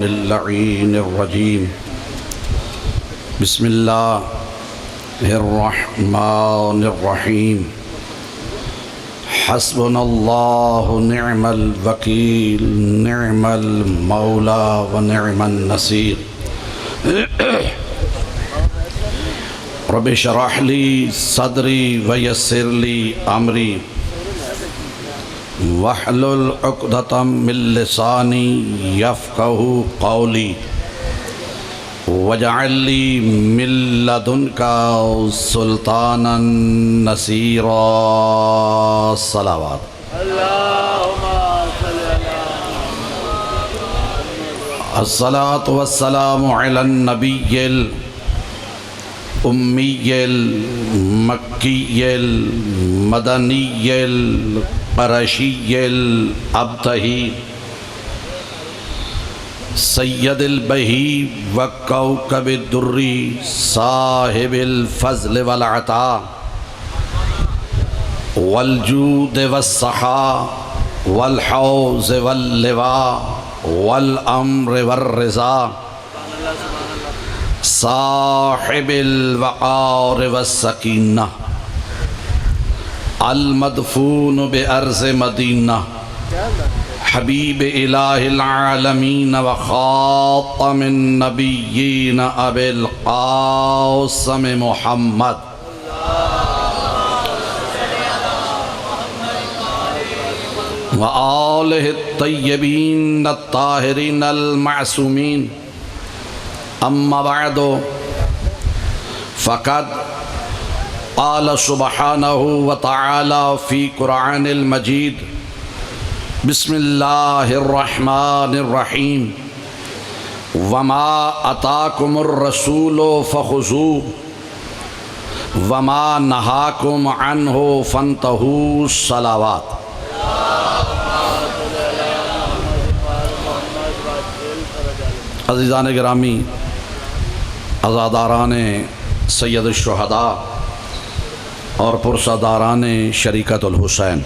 बिल्लाहिर्रजीम बिस्मिल्लाहिर्रहमानिर्रहीम हस्बुनल्लाहु निअमल वकील निअमल मौला व निअमन नसीर रब्बि शरह ली सदरी व यस्सिर ली अमरी वहलुल उक़दतम मिन लिसानी यफ़क़हू क़ौली वजअल ली मिन लदुनका सुल्तानन नसीरा। सलावत। अस्सलातु वस्सलामु अलन नबिय्यिल उम्मिय्यिल मक्किय्यिल मदनिय्यिल क़ुरैशिय्यिल अब्तही सय्यदिल बही व कौकबिद दुर्री साहिबिल फ़ज़्ल वल अता वल जूद वस्सखा वल हौज़ वल लिवा वल अम्र वर रिज़ा साहिबिल वक़ार वस्सकीना अल मदफून बि अर्ज़ मदीना हबीब इलाहिल आलमीन व खातमिन नबिय्यीन अबिल क़ासिम मुहम्मद व आलिहि तय्यबीन अत्ताहिरीन अल मासूमीन। अम्मा बअदु फ़क़द क़ाल सुब्हानहु व तआला फ़ी क़ुरआनिल मजीद बिस्मिल्लाहिर्रहमानिर्रहीम वमा अताकुमुर रसूलु फ़ख़ुज़ूहु वमा नहाकुम अन्हु फ़न्तहू। सलावत। अज़ीज़ान गिरामी, अज़ादारान सैयद शुहदा और पुरसादारान शरीकतुल हुसैन,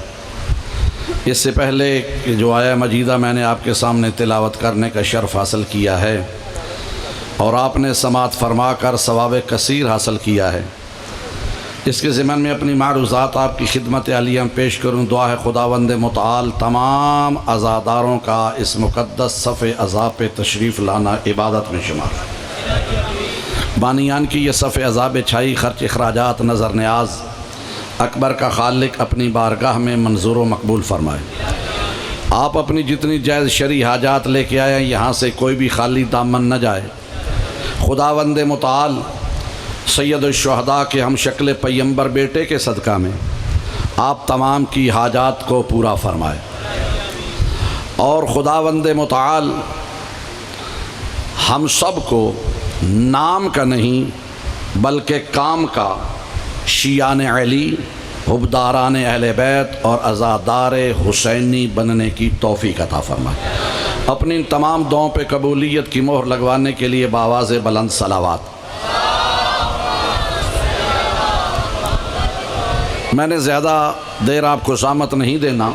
इससे पहले कि जो आया मजीदा मैंने आपके सामने तिलावत करने का शर्फ़ हासिल किया है और आपने समात फरमा कर सवाब कसीर हासिल किया है, इसके ज़िमन में अपनी मारूज़ात आपकी खिदमत आलिया में पेश करूँ। दुआ है खुदावंद मुताल तमाम अज़ादारों का इस मुक़द्दस सफ़े अज़ाब पे तशरीफ़ लाना इबादत में शुमार। बानियान की ये सफ़े अज़ाब छाई ख़र्च अखराजात नज़र न्याज अकबर का खालिक अपनी बारगाह में मंजूर व मकबूल फरमाए। आप अपनी जितनी जायज़ शरी हाजात लेके आए यहाँ से कोई भी खाली दामन न जाए। खुदावंद मुताल सैयद शुहदा के हम शक्ल पैगंबर बेटे के सदका में आप तमाम की हाजात को पूरा फरमाए और खुदावंद मुताल हम सब को नाम का नहीं बल्कि काम का शियान अली हुब्दारान अहले बैत और अज़ादार हुसैनी बनने की तौफ़ीक़ अता फरमाए। अपनी इन तमाम दुआओं पे कबूलियत की मोहर लगवाने के लिए बावाज़ बुलंद सलावत। मैंने ज़्यादा देर आपको ज़ामत नहीं देना।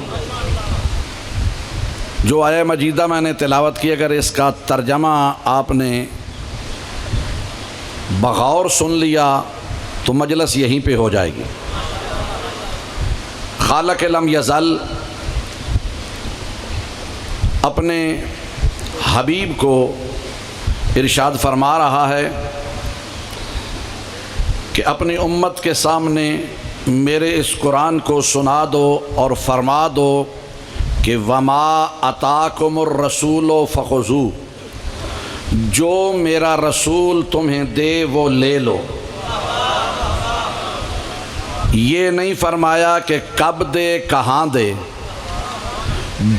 जो आया मजीदा मैंने तिलावत की, अगर इसका तर्जमा आपने बग़ौर सुन लिया तो मजलिस यहीं पे हो जाएगी। खालक लम यज़ल अपने हबीब को इरशाद फरमा रहा है कि अपनी उम्मत के सामने मेरे इस कुरान को सुना दो और फरमा दो कि वमा अताकुमुर रसूलो फ़ख़ुज़ू, जो मेरा रसूल तुम्हें दे वो ले लो। ये नहीं फरमाया कि कब दे कहाँ दे,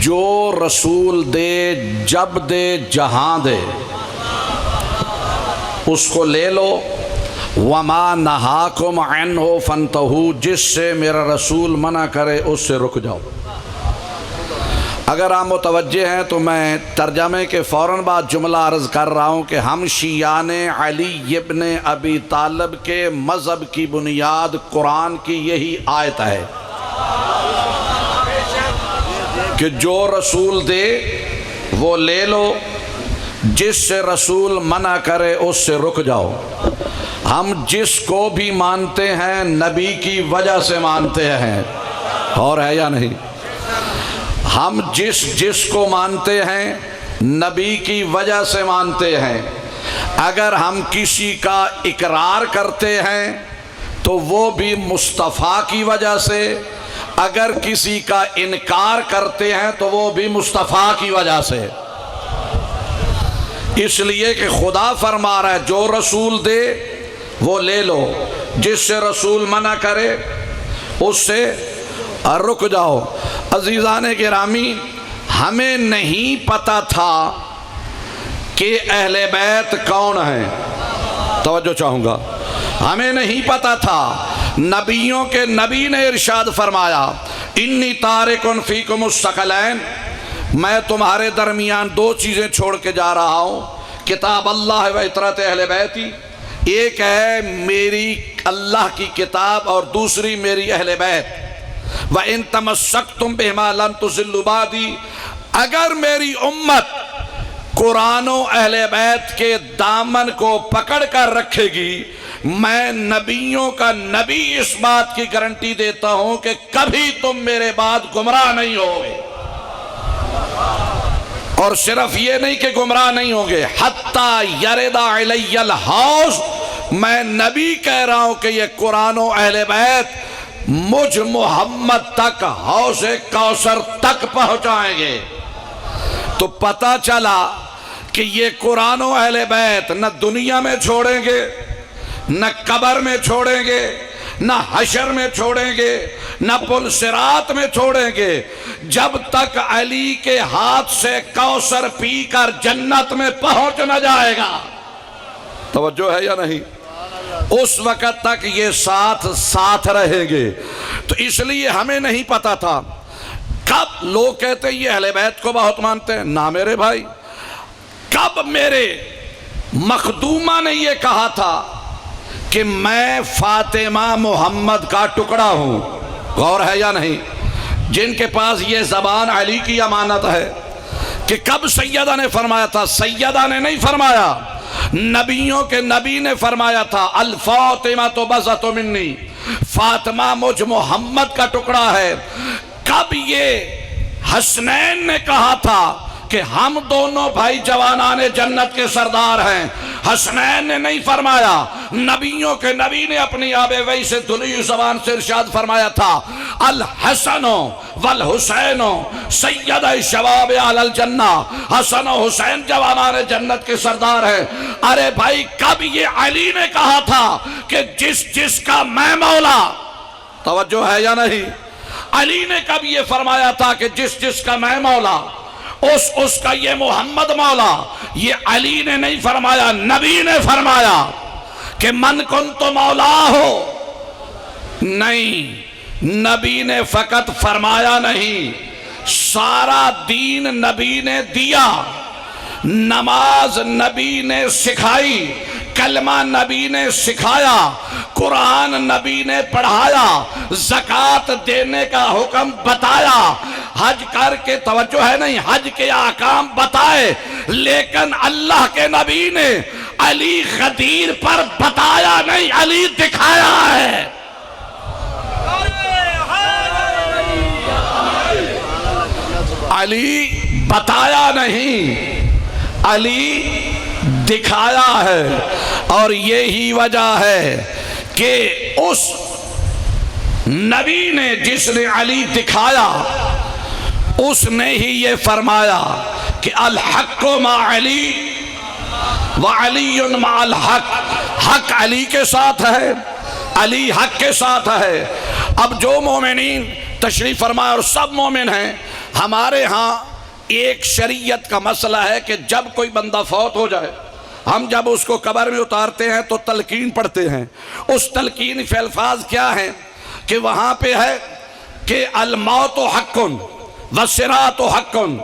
जो रसूल दे जब दे जहाँ दे उसको ले लो। वमा नहाकुम अन्हु फन्तहू, जिससे मेरा रसूल मना करे उससे रुक जाओ। अगर आप मुतवज्जे हैं तो मैं तर्जमे के फ़ौरन बाद जुमला अर्ज़ कर रहा हूँ कि हम शियान अली इब्न अबी तालिब के मज़हब की बुनियाद कुरान की यही आयत है कि जो रसूल दे वो ले लो, जिससे रसूल मना करे उससे रुक जाओ। हम जिसको भी मानते हैं नबी की वजह से मानते हैं, और है या नहीं? हम जिसको मानते हैं नबी की वजह से मानते हैं। अगर हम किसी का इकरार करते हैं तो वो भी मुस्तफ़ा की वजह से, अगर किसी का इनकार करते हैं तो वो भी मुस्तफ़ा की वजह से। इसलिए कि खुदा फरमा रहा है जो रसूल दे वो ले लो, जिससे रसूल मना करे उससे रुक जाओ। अजीज़ान गिरामी, हमें नहीं पता था कि अहले बैत कौन है। तवज्जो चाहूँगा, हमें नहीं पता था। नबियों के नबी ने इरशाद फरमाया, इन्नी तारिकुन फीकुमुस सकलैन, मैं तुम्हारे दरमियान दो चीज़ें छोड़ के जा रहा हूँ, किताब अल्लाह व इतरत अहले बैती। एक है मेरी अल्लाह की किताब और दूसरी मेरी अहले बैत। व इन तमस्सकतुम बिहिमा लन तुज़िल्लू बादी, अगर मेरी उम्मत कुरान व अहले बैत के दामन को पकड़ कर रखेगी, मैं नबियों का नबी इस बात की गारंटी देता हूं कि कभी तुम मेरे बाद गुमराह नहीं होगे। और सिर्फ ये नहीं कि गुमराह नहीं होंगे, हत्ता यरदा अलैयल हौज, मैं नबी कह रहा हूं कि ये कुरान व अहले बैत मुझ मोहम्मद तक हौज़े कौसर तक पहुंचाएंगे। तो पता चला कि ये कुरान व अहले बैत न दुनिया में छोड़ेंगे, न कब्र में छोड़ेंगे, न हशर में छोड़ेंगे, न पुल सिरात में छोड़ेंगे, जब तक अली के हाथ से कौसर पीकर जन्नत में पहुंच न जाएगा। तवज्जो है या नहीं? उस वक़्त तक ये साथ साथ रहेंगे। तो इसलिए हमें नहीं पता था। कब लोग कहते ये अहले बैत को बहुत मानते हैं, ना मेरे भाई, कब मेरे मखदूमा ने ये कहा था कि मैं फातिमा मोहम्मद का टुकड़ा हूं। गौर है या नहीं? जिनके पास ये ज़बान अली की अमानत है कि कब सैयदा ने फरमाया था, सैयदा ने नहीं फरमाया, नबियों के नबी ने फरमाया था, अल फातिमा तो बज़अतु मिन्नी, फातिमा मुझ मोहम्मद का टुकड़ा है। कब ये हसनैन ने कहा था कि हम दोनों भाई जवानाने जन्नत के सरदार हैं, हसनैन ने नहीं फरमाया, नबियों के नबी ने अपनी आबे वही से धुली ज़बान से इरशाद फरमाया था, अल हसनो वल हुसैनो सैयद शबाब अल जन्ना, हसन और हुसैन जवानाने जन्नत के सरदार हैं। अरे भाई, कब ये अली ने कहा था कि जिसका मैं मौला, तवज्जो है या नहीं? अली ने कब ये फरमाया था कि जिसका मैं मौला, उसका ये मोहम्मद मौला? ये अली ने नहीं फरमाया, नबी ने फरमाया कि मन कुन तो मौला हो। नहीं, नबी ने फकत फरमाया नहीं, सारा दीन नबी ने दिया। नमाज नबी ने सिखाई, कलमा नबी ने सिखाया, कुरान नबी ने पढ़ाया, ज़कात देने का हुक्म बताया, हज करके, तवज्जो है नहीं, हज के आकाम बताए, लेकिन अल्लाह के नबी ने अली गदीर पर बताया नहीं, अली दिखाया है। अली बताया नहीं, अली दिखाया है। और यही वजह है कि उस नबी ने जिसने अली दिखाया, उसने ही ये फरमाया कि अल हक़्क़ु मा अली व अलीयुन मा अल हक़, हक़ अली के साथ है, अली हक़ के साथ है। अब जो मोमिनीन तशरीफ़ फरमाए और सब मोमिन हैं, हमारे यहाँ एक शरीयत का मसला है कि जब कोई बंदा फौत हो जाए, हम जब उसको कब्र में उतारते हैं तो तलकीन पढ़ते हैं। उस तलकीन के अल्फाज क्या हैं कि वहाँ पे है कि अल मौतु हक़्क़ुन व सिरातु हक़्क़ुन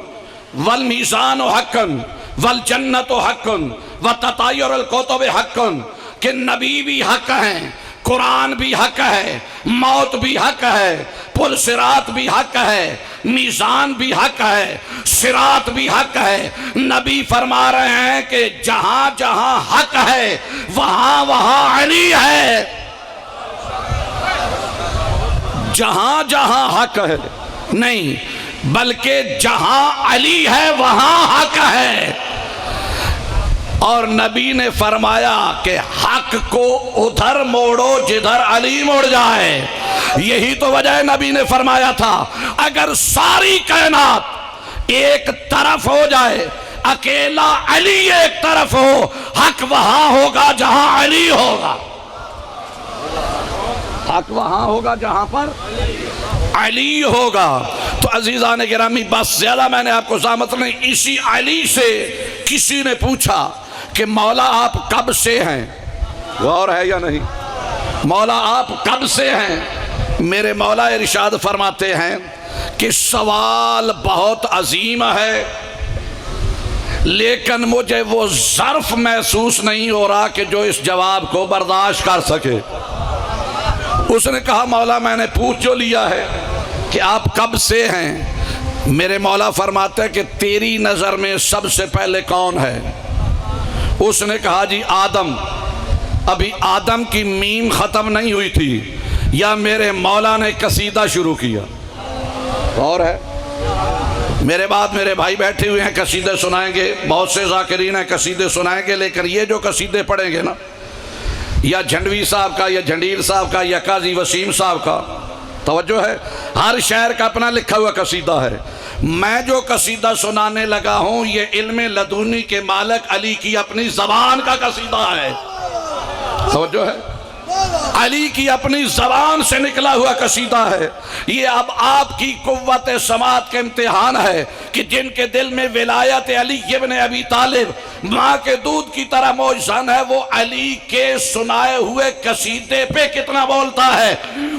वल मीज़ानु हक़्क़ुन वल जन्नतु हक़्क़ुन व तताय्युरुल कुतुबि हक़्क़ुन, कि नबी भी हक़ हैं, कुरान भी हक है, मौत भी हक है, पुल सिरात भी हक है, मीज़ान भी हक है, सिरात भी हक है। नबी फरमा रहे हैं कि जहां जहां हक है वहां वहां अली है। जहां जहां हक है नहीं, बल्कि जहां अली है वहां हक है। और नबी ने फरमाया कि हक को उधर मोड़ो जिधर अली मोड़ जाए। यही तो वजह नबी ने फरमाया था, अगर सारी कायनात एक तरफ हो जाए, अकेला अली एक तरफ हो, हक वहां होगा जहां अली होगा। हक वहां होगा जहां पर अली होगा। तो अजीज़ान गिरामी, बस ज्यादा मैंने आपको ज़ामत नहीं। इसी अली से किसी ने पूछा कि मौला आप कब से हैं? गौर है या नहीं? मौला आप कब से हैं? मेरे मौला इरशाद फरमाते हैं कि सवाल बहुत अजीम है, लेकिन मुझे वो ज़र्फ महसूस नहीं हो रहा कि जो इस जवाब को बर्दाश्त कर सके। उसने कहा, मौला मैंने पूछ जो लिया है कि आप कब से हैं। मेरे मौला फरमाते हैं कि तेरी नज़र में सबसे पहले कौन है? उसने कहा, जी आदम। अभी आदम की मीम ख़त्म नहीं हुई थी या मेरे मौला ने कसीदा शुरू किया। और है मेरे बाद मेरे भाई बैठे हुए हैं, कसीदे सुनाएंगे, बहुत से ज़ाकिरीन हैं कसीदे सुनाएंगे, लेकिन ये जो कसीदे पढ़ेंगे ना, या झंडवी साहब का, या झंडीर साहब का, या काजी वसीम साहब का, तवज्जो है, हर शायर का अपना लिखा हुआ कसीदा है। मैं जो कसीदा सुनाने लगा हूं ये इल्मे लदूनी के मालिक अली की अपनी ज़बान का कसीदा है। तवज्जो है, अली की अपनी ज़बान से निकला हुआ कसीदा है। ये अब आपकी कुव्वत समात के इम्तिहान है कि जिनके दिल में विलायत अली इब्न अबी तालिब माँ के दूध की तरह मौजूद है, वो अली के सुनाए हुए कसीदे पे कितना बोलता है।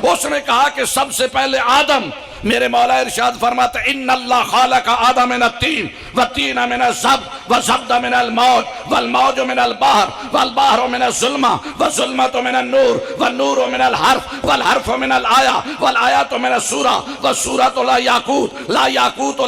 उसने कहा कि सबसे पहले आदम। मेरे मौला इरशाद फरमाते, इन्नल्लाह खालका आदम मिन तीन व तीन मिन ज़ब व ज़ब्द मिन मौज वल मौज मिन बहर वल बहर मिन ज़ुल्मा व ज़ुल्मत मिन नूर व नूर मिन हर्फ वल हर्फ मिन आया वल आयात मिन सूरा व सूरत ला याकूत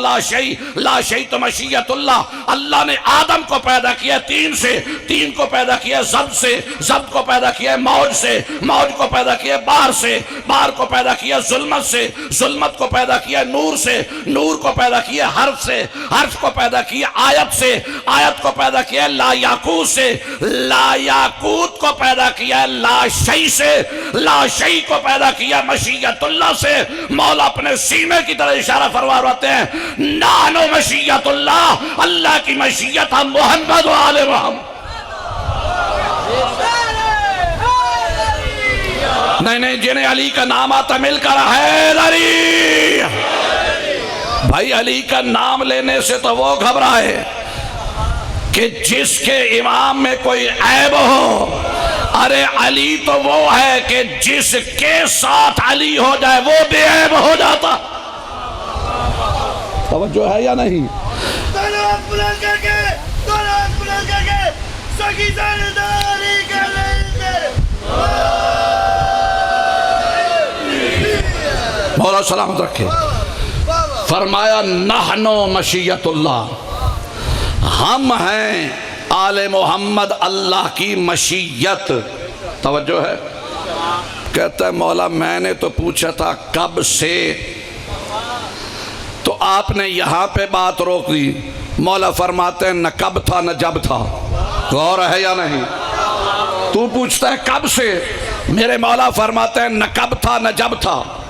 ला शै तो मशीयतुल्लाह। अल्लाह ने आदम को पैदा किया तीन से, तीन को पैदा किया ज़ब से, ज़ब को पैदा किया मौज से, मौज को पैदा किया बाहर से, बाहर को पैदा किया ज़ुल्मत से, ज़ुल्मत को पैदा किया नूर से, नूर को पैदा किया हर्फ से, हर्फ को पैदा किया आयत से, आयत को पैदा किया लायाकूत से, लायाकूत को पैदा किया लाशई से, लाशई को पैदा किया मशीयतुल्लाह से। मौला अपने सीने की तरह इशारा फरमाते हैं, नानो मशीयतुल्लाह, अल्लाह की मशीयत हम मोहम्मद व आले मोहम्मद। नहीं, जिन्हें अली का नाम आता मिलकर हैदरी। भाई अली का नाम लेने से तो वो घबराए कि जिसके इमाम में कोई ऐब हो। अरे अली तो वो है कि जिसके साथ अली हो जाए वो बेऐब हो जाता। तवज्जो है या नहीं? मौला सलामत रखे। फरमाया नहनो मशीयतुल्लाह, हम हैं आले मोहम्मद अल्लाह की मशीयत। तवज्जो है। कहता है मौला मैंने तो पूछा था कब से, तो आपने यहाँ पे बात रोक दी। मौला फरमाते हैं न कब था न जब था। गौर है या नहीं? तू पूछता है कब से, मेरे मौला फरमाते हैं न कब था न जब था,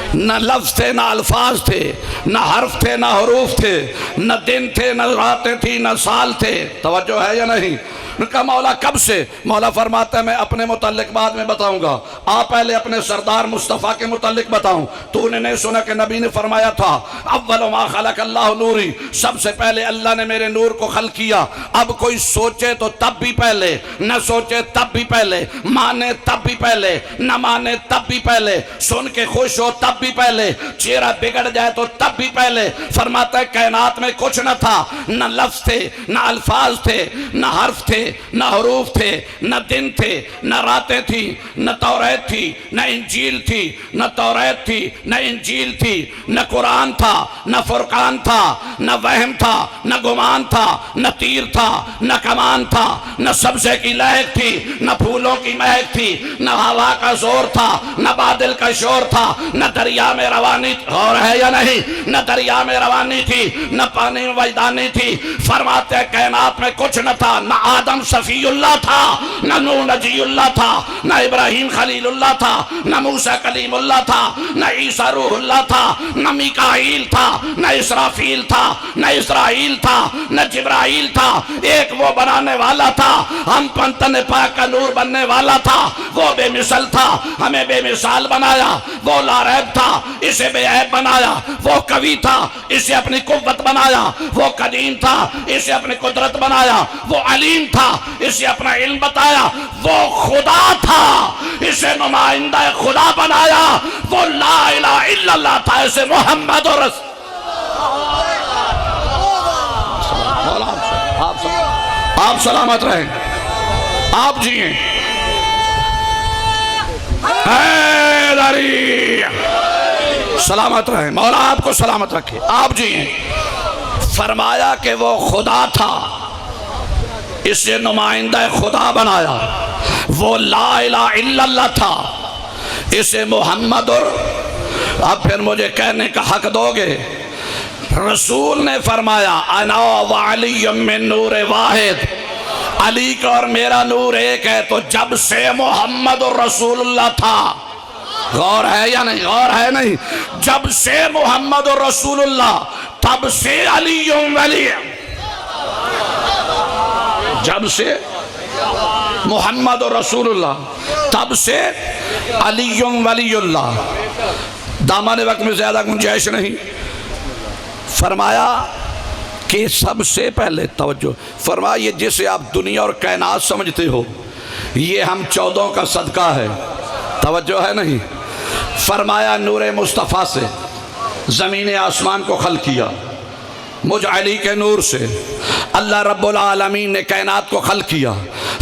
न लफ्ज़ थे न अल्फाज थे, न हर्फ थे न हरूफ थे, न दिन थे न रातें थी न साल थे। तवज्जो है या नहीं? उनका मौला कब से? मौला फरमाता है मैं अपने मुताल्लिक बाद में बताऊंगा, आप पहले अपने सरदार मुस्तफ़ा के मुताल्लिक बताऊं। तूने नहीं सुना कि नबी ने फरमाया था अव्वल मा खलक अल्लाह नूरी, सबसे पहले अल्लाह ने मेरे नूर को खल्क किया। अब कोई सोचे तो तब भी पहले, न सोचे तब भी पहले, माने तब भी पहले, न माने तब भी पहले, सुन के खुश हो तब भी पहले, चेहरा बिगड़ जाए तो तब भी पहले। फरमाता है कायनात में कुछ न था, न लफ्ज थे, न अल्फाज थे, न हर्फ थे, न हरूफ थे, न दिन थे, न रातें थी, न तौरात थी, न इंजील थी, न तौरात थी, न इंजील थी, न कुरान था, न फुरकान था, न वहम था, न गुमान था, न तीर था, न कमान था, न सब्ज़े की लहक थी, न फूलों की महक थी, न हवा का जोर था, न बादल का शोर था, न दरिया में रवानी, और है या नहीं, न दरिया में रवानी थी, न पानी में वजदानी थी। फरमाते हैं कायनात में कुछ न था, न आदम सफीउल्लाह था, न नूह नजीउल्लाह था, न इब्राहिम खलीलुल्लाह था, न मूसा कलीमुल्लाह था, न ईसा रूहुल्लाह था, न मिकाईल था, न इसराफील था, न इस्राईल था, न जिब्राईल था। एक वो बनाने वाला था, हम पंतन पाक का नूर बनने वाला था। वो बेमिसल था, हमें बेमिसाल बनाया। वो लारैब था, इसे बेऐब बनाया। वो कवि था, इसे अपनी कुव्वत बनाया। वो कदीम था, इसे अपनी कुदरत बनाया। वो अलीम था, इसे अपना इल्म बताया। वो खुदा था, इसे नुमाइंदा खुदा बनाया। वो ला इलाहा इल्लल्लाह था, इसे मोहम्मद और आप सलामत रहें, आप जिए। सलामत रहें, मौला आपको सलामत रखे, आप जिए। फरमाया कि वो खुदा था, इसे नुमाइंदा खुदा बनाया। वो ला इलाहा इल्लल्लाह था, इसे मोहम्मद और अब फिर मुझे कहने का हक दोगे। रसूल ने फरमाया अना व अली मिन नूर वाहिद, अली का और मेरा नूर एक है। तो जब से मोहम्मद और रसूलुल्लाह था, गौर है या नहीं, गौर है नहीं, जब से मोहम्मद और रसूलुल्लाह तब से अली वली, जब से मोहम्मद और रसूलुल्लाह तब से अली वलीउल्लाह। दामन वक्त में ज्यादा गुंजाइश नहीं। फरमाया कि सबसे पहले तवज्जो फरमाया, ये जिसे आप दुनिया और कायनात समझते हो, ये हम 14 का सदका है। तवज्जो है नहीं। फरमाया नूर मुस्तफ़ा से ज़मीन आसमान को खल किया, मुझ अली के नूर से अल्लाह रब्बुल आलमीन ने कायनात को खल किया।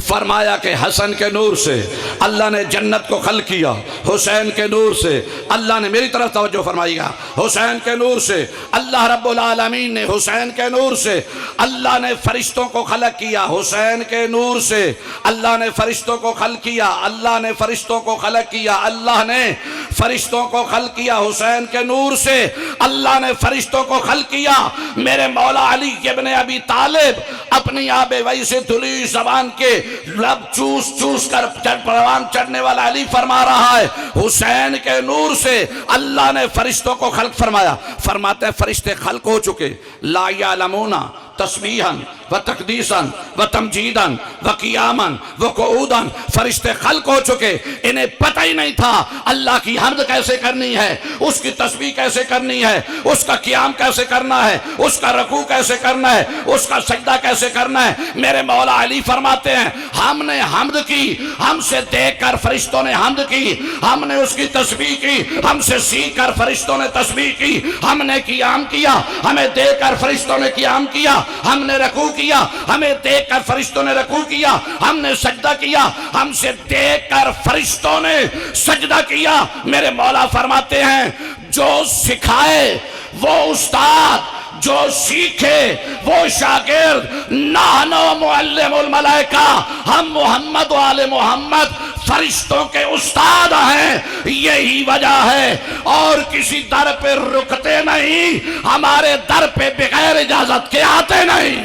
फरमाया कि हसन के नूर से अल्लाह ने जन्नत को खल किया, हुसैन के नूर से अल्लाह ने, मेरी तरफ तवज्जो फरमाइएगा, हुसैन के नूर से अल्लाह रब्बुल आलमीन ने, हुसैन के नूर से अल्लाह ने फरिश्तों को खलक किया, हुसैन के नूर से अल्लाह ने फरिश्तों को खल किया, अल्लाह ने फरिश्तों को खलक किया, अल्लाह ने फरिश्तों को खल किया। हुसैन के नूर से अल्लाह ने फरिश्तों को खल किया। मेरे मौला अली इब्न अबी तालिब अपनी आबे वही से धुली ज़बान के लब चूस चूस कर परवान चढ़ने वाला अली फरमा रहा है, हुसैन के नूर से अल्लाह ने फरिश्तों को खल्क फरमाया। फरमाते हैं फरिश्ते खल्क हो चुके, ला यालमूना तस्बीहन व तकदीसन व तमजीदन व कियामन व कऊदन। फरिश्ते खल्क हो चुके, इन्हें पता ही नहीं था अल्लाह की हम्द कैसे करनी है, उसकी तस्बीह कैसे करनी है, उसका कियाम कैसे करना है, उसका रकू कैसे करना है, उसका सजदा कैसे करना है। मेरे मौला अली फरमाते हैं हमने हम्द की, हमसे देख कर फरिश्तों ने हम्द की, हमने उसकी तस्बीह की, हमसे सीख कर फरिश्तों ने तस्बीह की, हमने कियाम किया, हमें देख कर फरिश्तों ने कियाम किया, हमने रकू किया, हमें देख कर फरिश्तों ने रकू किया, हमने सजदा किया, हमसे देख कर फरिश्तों ने सजदा किया। मेरे मौला फरमाते हैं जो सिखाए वो उस्ताद, जो सीखे वो शागिर्द। नाहनु मुअल्लिमुल मलाइका, हम मोहम्मद वाले मोहम्मद फरिश्तों के उस्ताद हैं। यही वजह है और किसी दर पे रुकते नहीं, हमारे दर पे बगैर इजाजत के आते नहीं।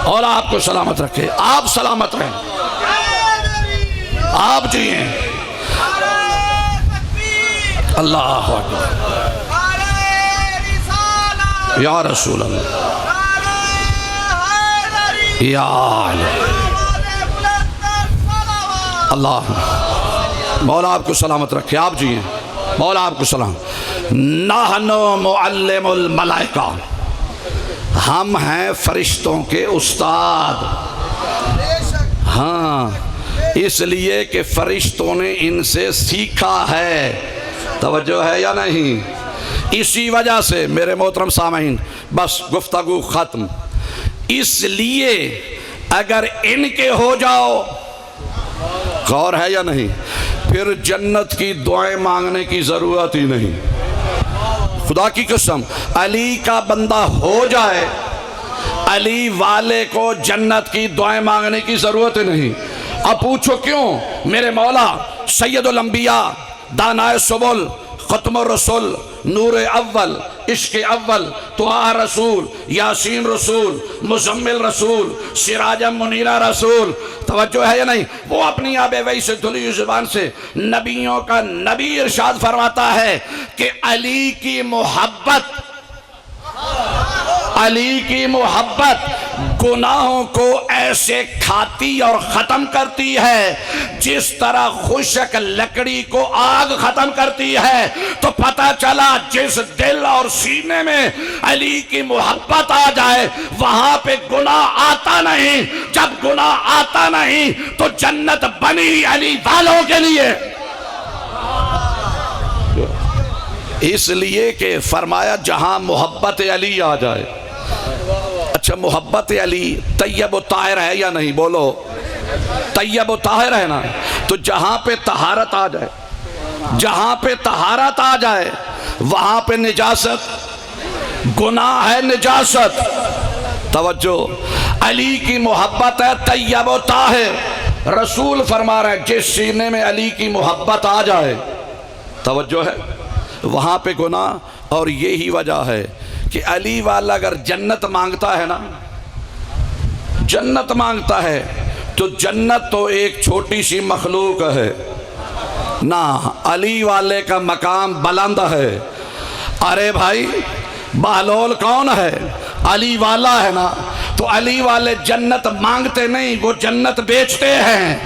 और आपको सलामत रखे, आप सलामत रहें, आप जिए। अल्लाह या रसूल अल्लाह या अल्लाह। मौला आपको सलामत रखे, आप जिए। मौला आपको सलाम। नाहनु मुअल्लिमुल मलाइका, हम हैं फरिश्तों के उस्ताद। हाँ, इसलिए कि फरिश्तों ने इनसे सीखा है। तवज्जो है या नहीं? इसी वजह से मेरे मोहतरम सामीन, बस गुफ्तगू ख़त्म। इसलिए अगर इनके हो जाओ, गौर है या नहीं, फिर जन्नत की दुआएं मांगने की ज़रूरत ही नहीं। खुदा की कसम, अली का बंदा हो जाए, अली वाले को जन्नत की दुआएं मांगने की ज़रूरत ही नहीं। अब पूछो क्यों? मेरे मौला सैयदुल अंबिया, दानाए सुबुल, खत्मुर रसूल, नूर अव्वल, इश्क अव्वल, तुहा रसूल, यासीन रसूल, मुजम्मिल रसूल, सिराज मुनीरा रसूल। तवज्जो है या नहीं? वो अपनी आबे वही से धुली जुबान से नबियों का नबी इरशाद फरमाता है कि अली की मोहब्बत, अली की मोहब्बत गुनाहों को ऐसे खाती और ख़त्म करती है जिस तरह खुशक लकड़ी को आग ख़त्म करती है। तो पता चला जिस दिल और सीने में अली की मोहब्बत आ जाए वहां पे गुनाह आता नहीं। जब गुनाह आता नहीं तो जन्नत बनी अली वालों के लिए। इसलिए कि फरमाया जहां मोहब्बत अली आ जाए। अच्छा, मोहब्बत अली तैयब ताहिर है या नहीं? बोलो, तैयब ताहिर है ना? तो जहां पे तहारत आ जाए, जहां पे तहारत आ जाए वहां पे निजासत, गुनाह है निजासत। तवज्जो, अली की मोहब्बत है तैयब ताहिर। रसूल फरमा रहे हैं जिस सीने में अली की मोहब्बत आ जाए, तवज्जो है, वहां पे गुनाह। और यही वजह है कि अली वाला अगर जन्नत मांगता है ना, जन्नत मांगता है, तो जन्नत तो एक छोटी सी मखलूक है ना, अली वाले का मकाम बुलंद है। अरे भाई, बहलोल कौन है? अली वाला है ना। तो अली वाले जन्नत मांगते नहीं, वो जन्नत बेचते हैं।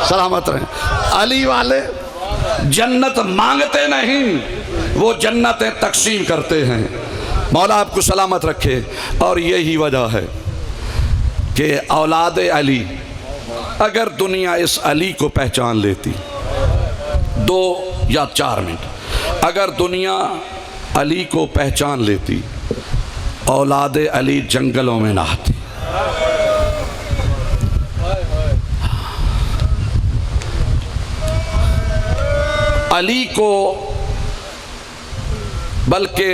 सलामत रहे। अली वाले जन्नत मांगते नहीं, वो जन्नतें तकसीम करते हैं। मौला आपको सलामत रखे। और यही वजह है कि औलाद अली, अगर दुनिया इस अली को पहचान लेती, 2 या 4 मिनट, अगर दुनिया अली को पहचान लेती, औलाद अली जंगलों में नहाती। अली को, बल्कि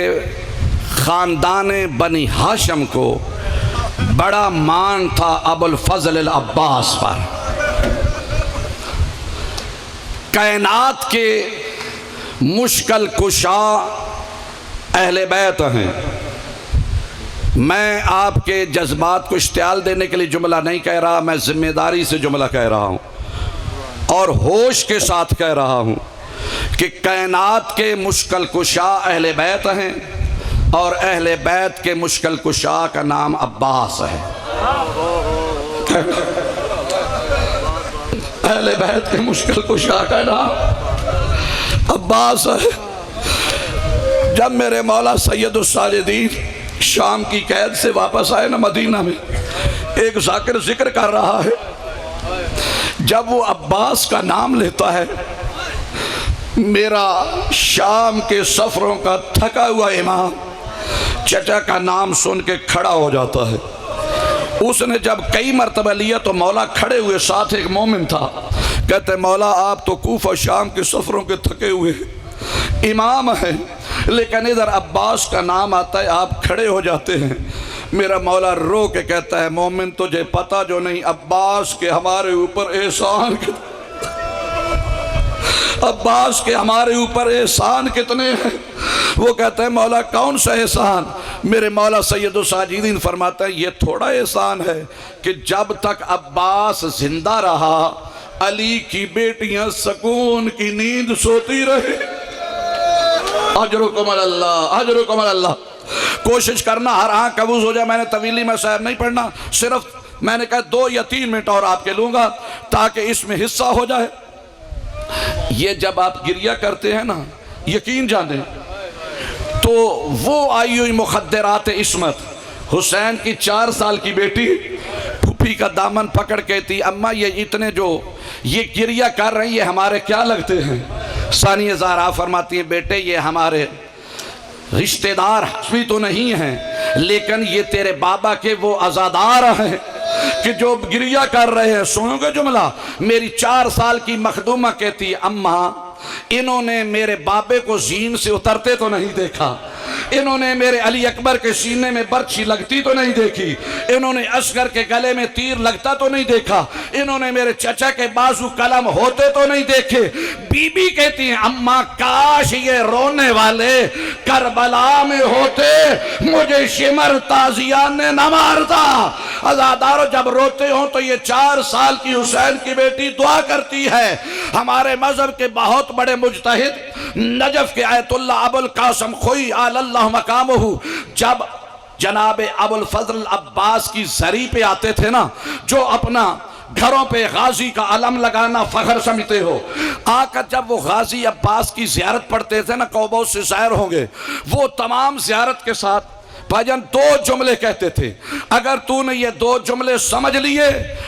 ख़ानदान बनी हाशम को बड़ा मान था अबुल फजल अब्बास पर। कायनात के मुश्किल कुशा अहले बैत हैं। मैं आपके जज्बात को इश्तियाल देने के लिए जुमला नहीं कह रहा, मैं जिम्मेदारी से जुमला कह रहा हूँ और होश के साथ कह रहा हूँ कि कायनात के मुश्किल कुशा अहले बैत हैं और अहले बैत के मुश्किल कुशा का नाम अब्बास है। अहले बैत के मुश्किल कुशा का नाम अब्बास है। जब मेरे मौला सैयदुस साजिदीन शाम की कैद से वापस आए ना मदीना में, एक जाकिर जिक्र कर रहा है, जब वो अब्बास का नाम लेता है, मेरा शाम के सफरों का थका हुआ इमाम चचा का नाम सुन के खड़ा हो जाता है। उसने जब कई मरतबा लिया तो मौला खड़े हुए, साथ एक मोमिन था, कहते मौला आप तो कूफा शाम के सफरों के थके हुए इमाम हैं, लेकिन इधर अब्बास का नाम आता है आप खड़े हो जाते हैं। मेरा मौला रो के कहता है मोमिन तुझे पता जो नहीं अब्बास के हमारे ऊपर एहसान, अब्बास के हमारे ऊपर एहसान कितने हैं। वो कहते हैं मौला कौन सा एहसान। मेरे मौला सैयदुस साजिदीन फरमाता है ये थोड़ा एहसान है कि जब तक अब्बास जिंदा रहा अली की बेटियां सुकून की नींद सोती रहे। अजरुकुम अल्लाह, अजरुकुम अल्लाह। कोशिश करना हर आँख कबूज हो जाए। मैंने तवीली में शायर नहीं पढ़ना, सिर्फ मैंने कहा 2 या 3 मिनट और आपके लूँगा ताकि इसमें हिस्सा हो जाए। ये जब आप गिरिया करते हैं ना, यकीन जाने तो वो आई हुई मुखद्दरात इस्मत, हुसैन की 4 साल की बेटी अप्पी का दामन पकड़ कहती अम्मा ये इतने जो ये गिरिया कर रही है हमारे क्या लगते हैं। सानिया ज़हरा फरमाती है बेटे ये हमारे रिश्तेदार हस्बी तो नहीं हैं, लेकिन ये तेरे बाबा के वो अज़ादार हैं कि जो गिरिया कर रहे हैं। सुनोगे जुमला, मेरी 4 साल की मखदूमा कहती अम्मा इन्होंने मेरे बाबे को जीन से उतरते तो नहीं देखा, इन्होंने मेरे अली अकबर के सीने में बर्छी लगती तो नहीं देखी, इन्होंने असगर के गले में तीर लगता तो नहीं देखा, इन्होंने मेरे चचा के बाजू कलम होते तो नहीं देखे। बीबी कहती है अम्मा काश ये रोने वाले करबला में होते, मुझे शिमर ताजियान ने न मारता। अज़ादारों जब रोते हो तो ये 4 साल की हुसैन की बेटी दुआ करती है। हमारे मजहब के बहुत बड़े मुजतहिद नजफ के आयतुल्लाह अबुल कासिम खोई अल्लाह मकामहू जब जनाबे अबुल फजल अब्बास की जरी पे आते थे ना, जो अपना घरों पे गाजी का अलम लगाना फखर समझते हो, आकर जब वो गाजी अब्बास की जियारत पढ़ते थे ना, कौबों से शायर होंगे, वो तमाम जियारत के साथ भाईजान 2 जुमले कहते थे। अगर तूने ये 2 जुमले समझ लिए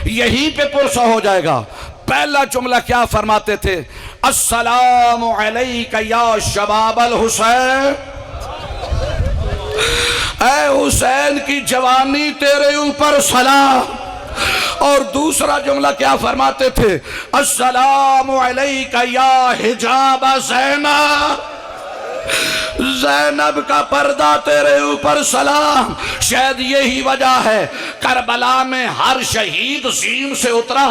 यहीं पे पुरसा हो जाएगा। पहला जुमला क्या फरमाते थे, अस्सलामु अलैका या शबाबल हुसैन, ऐ हुसैन की जवानी तेरे ऊपर सलाम। और दूसरा जुमला क्या फरमाते थे, अस्सलामु अलैका या हिजाब ज़ैनब, ज़ैनब का पर्दा तेरे ऊपर सलाम। शायद यही वजह है करबला में हर शहीद जीन से उतरा।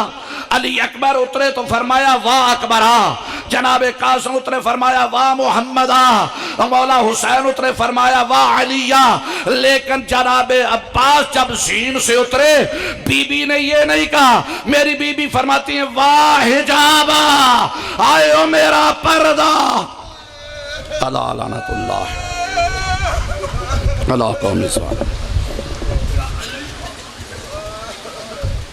अली अकबर उतरे तो फरमाया वाह अकबरा, जनाबे कासिम उतरे फरमाया वाह मुहम्मदा, मौला हुसैन उतरे फरमाया वाह अलिया। लेकिन जनाबे अब्बास जब जीन से उतरे, बीबी ने ये नहीं कहा, मेरी बीबी फरमाती है वाह हिजाबा, आयो मेरा पर्दा। अला लानतुल्लाह अला कौम